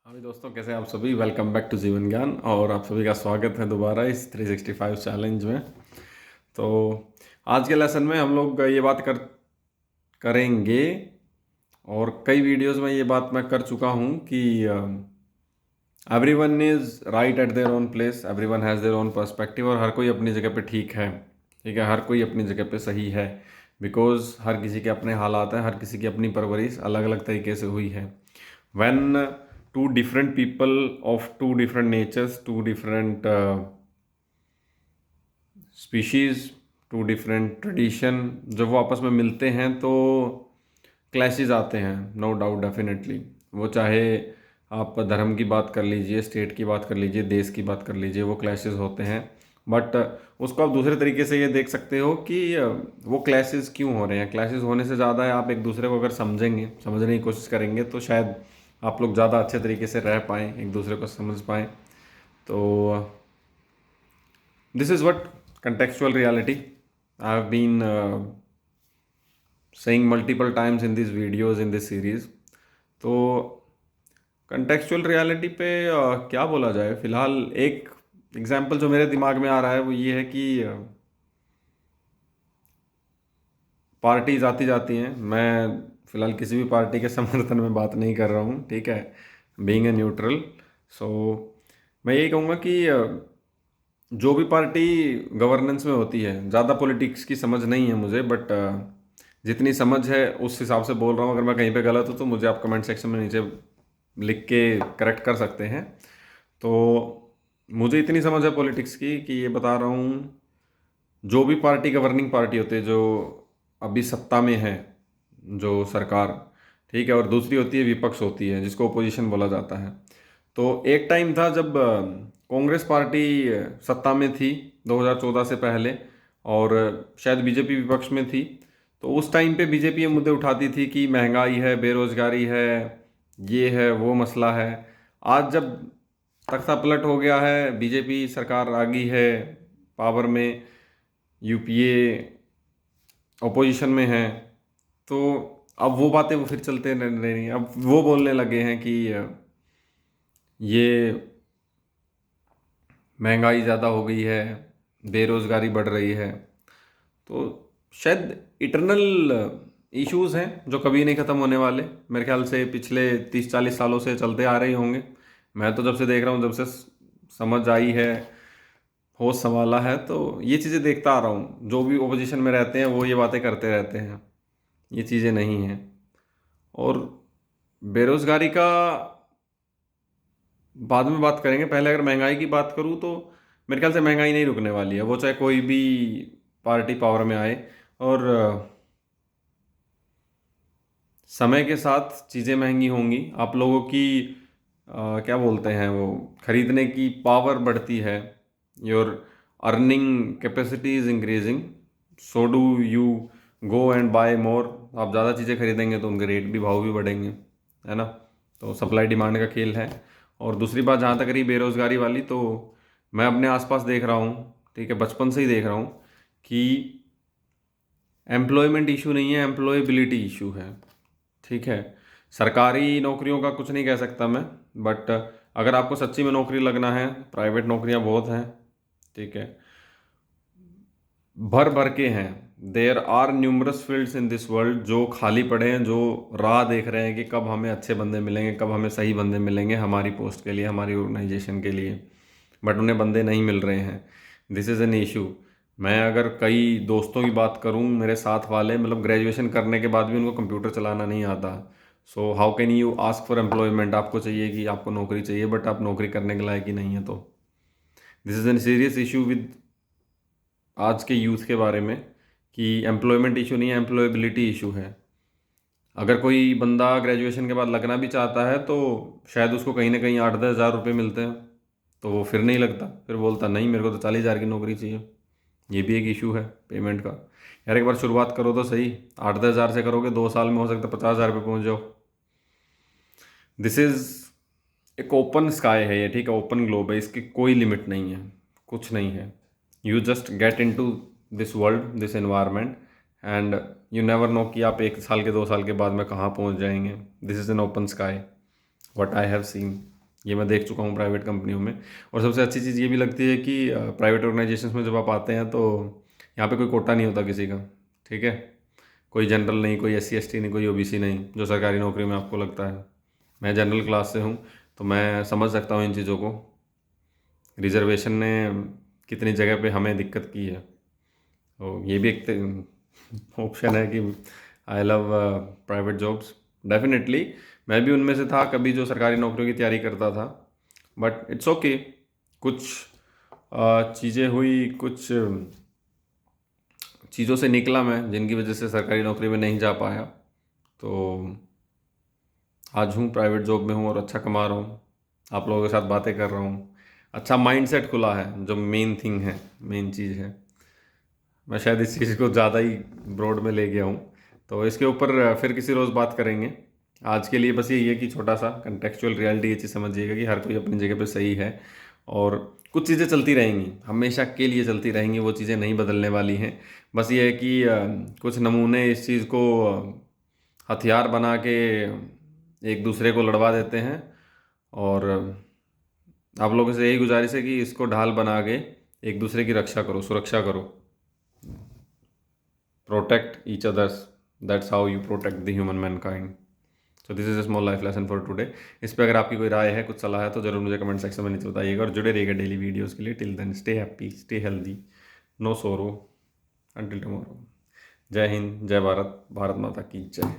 हाँ जी दोस्तों, कैसे हैं आप सभी। वेलकम बैक टू जीवन ज्ञान और आप सभी का स्वागत है दोबारा इस 365 चैलेंज में। तो आज के लेसन में हम लोग ये बात करेंगे और कई वीडियोस में ये बात मैं कर चुका हूँ कि everyone is right eight their own place, everyone has their own perspective और हर कोई अपनी जगह पे ठीक है। ठीक है, हर कोई अपनी जगह पे सही है बिकॉज हर किसी के अपने हालात हैं, हर किसी की अपनी परवरिश अलग अलग तरीके से हुई है। when two different people of two different natures, two different species, two different tradition, जब वो आपस में मिलते हैं तो क्लैशेस आते हैं, नो डाउट डेफिनेटली। वो चाहे आप धर्म की बात कर लीजिए, स्टेट की बात कर लीजिए, देश की बात कर लीजिए, वो क्लैशेस होते हैं। बट उसको आप दूसरे तरीके से ये देख सकते हो कि वो क्लैशेस क्यों हो रहे हैं। क्लैशेस होने से ज़्यादा है आप एक दूसरे को अगर समझेंगे, समझने की कोशिश करेंगे तो शायद आप लोग ज़्यादा अच्छे तरीके से रह पाएँ, एक दूसरे को समझ पाएँ। तो this is what contextual reality I have been saying multiple times in these videos in this series। तो contextual reality पे क्या बोला जाए। फिलहाल एक एग्जाम्पल जो मेरे दिमाग में आ रहा है वो ये है कि पार्टीज आती जाती हैं। मैं फिलहाल किसी भी पार्टी के समर्थन में बात नहीं कर रहा हूँ, ठीक है, बीइंग ए न्यूट्रल। सो मैं यही कहूँगा कि जो भी पार्टी गवर्नेंस में होती है, ज़्यादा पॉलिटिक्स की समझ नहीं है मुझे, बट जितनी समझ है उस हिसाब से बोल रहा हूँ। अगर मैं कहीं पे गलत हूँ तो मुझे आप कमेंट सेक्शन में नीचे लिख के करेक्ट कर सकते हैं। तो मुझे इतनी समझ है पॉलिटिक्स की कि ये बता रहा हूँ, जो भी पार्टी गवर्निंग पार्टी होती है, जो अभी सत्ता में है, जो सरकार, ठीक है, और दूसरी होती है विपक्ष होती है जिसको ओपोजिशन बोला जाता है। तो एक टाइम था जब कांग्रेस पार्टी सत्ता में थी 2014 से पहले, और शायद बीजेपी विपक्ष में थी। तो उस टाइम पे बीजेपी ये मुद्दे उठाती थी कि महंगाई है, बेरोजगारी है, ये है, वो मसला है। आज जब तख्ता पलट हो गया है, बीजेपी सरकार आ गई है पावर में, यूपीए ओपोजिशन में है, तो अब वो बातें वो फिर चलते रह रही हैं। अब वो बोलने लगे हैं कि ये महंगाई ज़्यादा हो गई है, बेरोज़गारी बढ़ रही है। तो शायद इटरनल इश्यूज़ हैं जो कभी नहीं ख़त्म होने वाले। मेरे ख्याल से पिछले 30-40 सालों से चलते आ रहे होंगे। मैं तो जब से देख रहा हूँ, जब से समझ आई है, होश संभाला है, तो ये चीज़ें देखता आ रहा हूँ। जो भी ओपोजिशन में रहते हैं वो ये बातें करते रहते हैं, ये चीज़ें नहीं हैं। और बेरोज़गारी का बाद में बात करेंगे। पहले अगर महंगाई की बात करूँ तो मेरे ख्याल से महंगाई नहीं रुकने वाली है, वो चाहे कोई भी पार्टी पावर में आए। और समय के साथ चीज़ें महंगी होंगी, आप लोगों की क्या बोलते हैं वो, खरीदने की पावर बढ़ती है, your earning capacity is increasing, so do you go and buy more. आप ज़्यादा चीज़ें खरीदेंगे तो उनके रेट भी, भाव भी बढ़ेंगे, है ना। तो सप्लाई डिमांड का खेल है। और दूसरी बात जहाँ तक रही बेरोज़गारी वाली, तो मैं अपने आसपास देख रहा हूँ, ठीक है, बचपन से ही देख रहा हूँ कि एम्प्लॉयमेंट इशू नहीं है, एम्प्लॉयबिलिटी इशू है। ठीक है, सरकारी नौकरियों का कुछ नहीं कह सकता मैं, बट अगर आपको सच्ची में नौकरी लगना है, प्राइवेट नौकरियां बहुत हैं, ठीक है, भर भर के हैं। There are numerous fields in this world जो खाली पड़े हैं, जो राह देख रहे हैं कि कब हमें अच्छे बंदे मिलेंगे, कब हमें सही बंदे मिलेंगे हमारी पोस्ट के लिए, हमारी ऑर्गेनाइजेशन के लिए, बट उन्हें बंदे नहीं मिल रहे हैं। This is an issue. मैं अगर कई दोस्तों की बात करूं, मेरे साथ वाले, मतलब ग्रेजुएशन करने के बाद भी उनको कंप्यूटर चलाना नहीं आता। So how can you ask for employment. आपको चाहिए कि आपको नौकरी चाहिए, बट आप नौकरी करने के लायक ही नहीं है। तो this is an serious issue with आज के यूथ के बारे में, कि एम्प्लॉयमेंट इशू नहीं है, एम्प्लॉयबिलिटी इशू है। अगर कोई बंदा ग्रेजुएशन के बाद लगना भी चाहता है तो शायद उसको कहीं ना कहीं 8-10 हज़ार रुपये मिलते हैं, तो वो फिर नहीं लगता, फिर बोलता नहीं मेरे को तो 40 हज़ार की नौकरी चाहिए। ये भी एक इशू है पेमेंट का। यार एक बार शुरुआत करो तो सही, 8-10 हज़ार से करोगे, 2 साल में हो सकता है 50 हज़ार पे पहुंच जाओ। दिस इज़ एक ओपन स्काई है ये, ठीक है, ओपन ग्लोब है, इसकी कोई लिमिट नहीं है, कुछ नहीं है। You just get into this world, this environment, and you never know कि आप 1 साल के 2 साल के बाद में कहाँ पहुँच जाएंगे। This is an open sky, what I have seen. ये मैं देख चुका हूँ प्राइवेट कंपनियों में। और सबसे अच्छी चीज़ ये भी लगती है कि प्राइवेट ऑर्गेनाइजेशंस में जब आप आते हैं तो यहाँ पे कोई कोटा नहीं होता किसी का, ठीक है। कोई जनरल नहीं, कोई SC ST नहीं, कोई OBC नहीं, जो सरकारी नौकरी में आपको लगता है। मैं जनरल क्लास से हूँ तो मैं समझ सकता हूँ इन चीज़ों को। रिजर्वेशन ने कितनी जगह पे हमें दिक्कत की है। तो ये भी एक ऑप्शन है कि I love private jobs. Definitely मैं भी उनमें से था कभी जो सरकारी नौकरियों की तैयारी करता था, बट इट्स ओके। कुछ चीज़ें हुई, कुछ चीज़ों से निकला मैं, जिनकी वजह से सरकारी नौकरी में नहीं जा पाया। तो आज हूँ प्राइवेट जॉब में हूँ और अच्छा कमा रहा हूँ, आप लोगों के साथ बातें कर रहा हूँ। अच्छा माइंडसेट खुला है, जो मेन थिंग है, मेन चीज़ है। मैं शायद इस चीज़ को ज़्यादा ही ब्रॉड में ले गया हूँ, तो इसके ऊपर फिर किसी रोज़ बात करेंगे। आज के लिए बस यही है कि छोटा सा कंटेक्चुअल रियलिटी ये चीज़ समझिएगा कि हर कोई अपनी जगह पे सही है, और कुछ चीज़ें चलती रहेंगी, हमेशा के लिए चलती रहेंगी, वो चीज़ें नहीं बदलने वाली हैं। बस ये है कि कुछ नमूने इस चीज़ को हथियार बना के एक दूसरे को लड़वा देते हैं। और आप लोगों से यही गुजारिश है कि इसको ढाल बना के एक दूसरे की रक्षा करो, सुरक्षा करो। Protect each others. That's how you protect the human mankind. So this is a small life lesson for today. इस पे अगर आपकी कोई राय है, कुछ सलाह है, तो जरूर मुझे कमेंट सेक्शन में नीचे बताइएगा, और जुड़े रहिएगा डेली वीडियोस के लिए। Till then stay happy, stay healthy, no sorrow, until tomorrow. जय हिंद, जय भारत, भारत माता की जय।